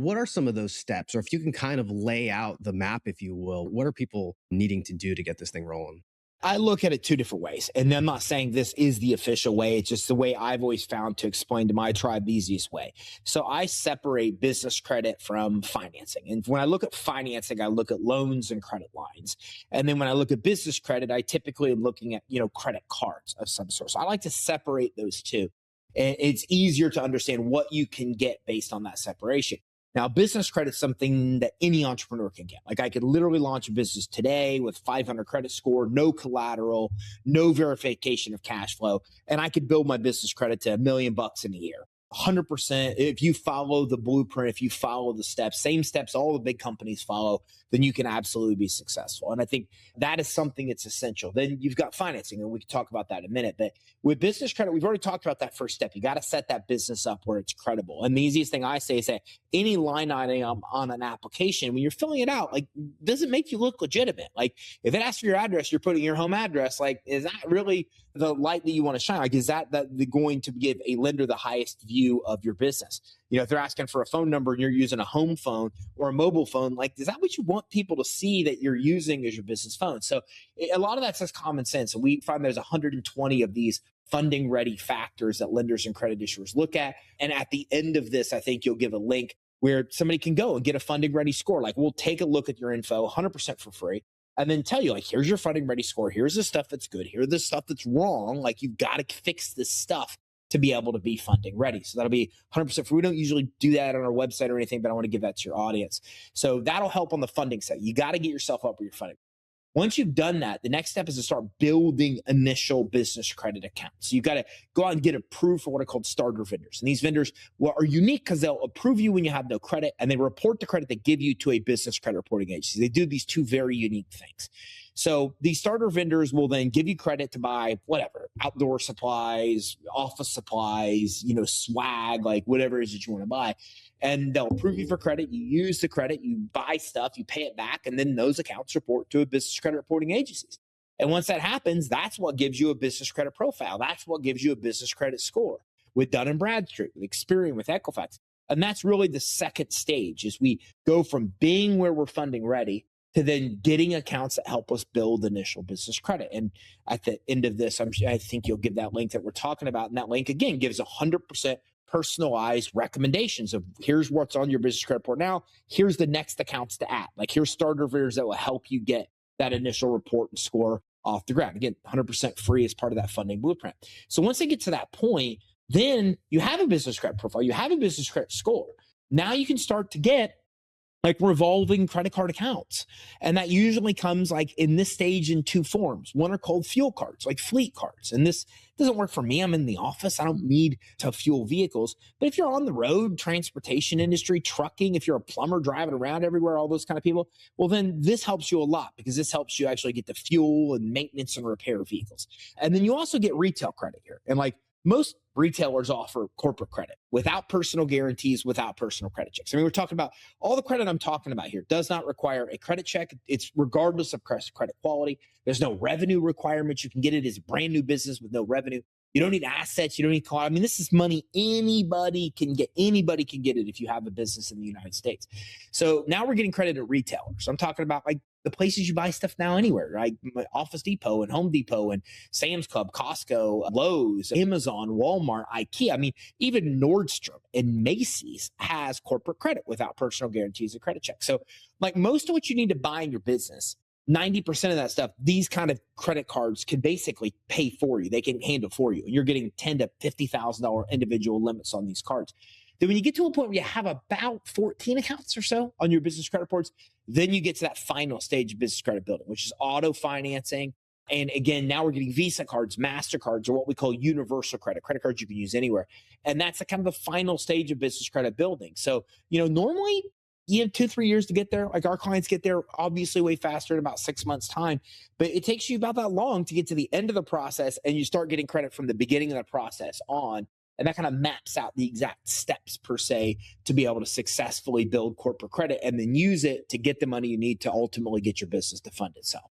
what are some of those steps? Or if you can kind of lay out the map, if you will, what are people needing to do to get this thing rolling? I look at it two different ways. And I'm not saying this is the official way. It's just the way I've always found to explain to my tribe the easiest way. So I separate business credit from financing. And when I look at financing, I look at loans and credit lines. And then when I look at business credit, I typically am looking at, credit cards of some sort. So I like to separate those two. And it's easier to understand what you can get based on that separation. Now, business credit is something that any entrepreneur can get. Like I could literally launch a business today with 500 credit score, no collateral, no verification of cash flow, and I could build my business credit to $1 million in a year. 100%. If you follow the blueprint, if you follow the steps, same steps all the big companies follow, then you can absolutely be successful. And I think that is something that's essential. Then you've got financing, and we can talk about that in a minute. But with business credit, we've already talked about that first step. You got to set that business up where it's credible. And the easiest thing I say is that any line item on an application, when you're filling it out, like, does it make you look legitimate? Like, if it asks for your address, you're putting your home address. Like, is that really the light that you want to shine? Like, is that going to give a lender the highest view of your business? If they're asking for a phone number and you're using a home phone or a mobile phone, like, is that what you want people to see that you're using as your business phone? So a lot of that's just common sense. And we find there's 120 of these funding ready factors that lenders and credit issuers look at. And at the end of this, I think you'll give a link where somebody can go and get a funding ready score. Like, we'll take a look at your info 100% for free, and then tell you, like, here's your funding ready score. Here's the stuff that's good. Here's the stuff that's wrong. Like, you've got to fix this stuff to be able to be funding ready. So that'll be 100% free. We don't usually do that on our website or anything, but I want to give that to your audience. So that'll help on the funding side. You got to get yourself up with your funding. Once you've done that, the next step is to start building initial business credit accounts. So you've got to go out and get approved for what are called starter vendors. And these vendors are unique because they'll approve you when you have no credit, and they report the credit they give you to a business credit reporting agency. They do these two very unique things. So these starter vendors will then give you credit to buy whatever, outdoor supplies, office supplies, swag, like whatever it is that you want to buy. And they'll approve you for credit. You use the credit, you buy stuff, you pay it back, and then those accounts report to a business credit reporting agencies. And once that happens, that's what gives you a business credit profile. That's what gives you a business credit score with Dun & Bradstreet, with Experian, with Equifax. And that's really the second stage, is we go from being where we're funding ready to then getting accounts that help us build initial business credit. And at the end of this, I think you'll give that link that we're talking about. And that link, again, gives 100% personalized recommendations of, here's what's on your business credit report now. Here's the next accounts to add. Like, here's starter vendors that will help you get that initial report and score off the ground. Again, 100% free as part of that funding blueprint. So once they get to that point, then you have a business credit profile, you have a business credit score. Now you can start to get like revolving credit card accounts. And that usually comes like in this stage in two forms. One are called fuel cards, like fleet cards. And this doesn't work for me. I'm in the office. I don't need to fuel vehicles. But if you're on the road, transportation industry, trucking, if you're a plumber driving around everywhere, all those kind of people, well, then this helps you a lot, because this helps you actually get the fuel and maintenance and repair vehicles. And then you also get retail credit here. And like, most retailers offer corporate credit without personal guarantees, without personal credit checks. I mean, we're talking about all the credit I'm talking about here does not require a credit check. It's regardless of credit quality. There's no revenue requirements. You can get it as a brand new business with no revenue. You don't need assets. You don't need I mean, this is money anybody can get. Anybody can get it if you have a business in the United States. So now we're getting credit at retailers. I'm talking about like the places you buy stuff now anywhere, right? Office Depot and Home Depot and Sam's Club, Costco, Lowe's, Amazon, Walmart, IKEA. I mean, even Nordstrom and Macy's has corporate credit without personal guarantees and credit checks. So like most of what you need to buy in your business, 90% of that stuff, these kind of credit cards can basically pay for you. They can handle for you. And you're getting $10,000 to $50,000 individual limits on these cards. Then when you get to a point where you have about 14 accounts or so on your business credit reports, then you get to that final stage of business credit building, which is auto financing. And again, now we're getting Visa cards, MasterCards, or what we call universal credit cards you can use anywhere. And that's the kind of the final stage of business credit building. So, normally you have 2-3 years to get there. Like our clients get there obviously way faster in about 6 months time, but it takes you about that long to get to the end of the process, and you start getting credit from the beginning of the process on. And that kind of maps out the exact steps per se to be able to successfully build corporate credit and then use it to get the money you need to ultimately get your business to fund itself.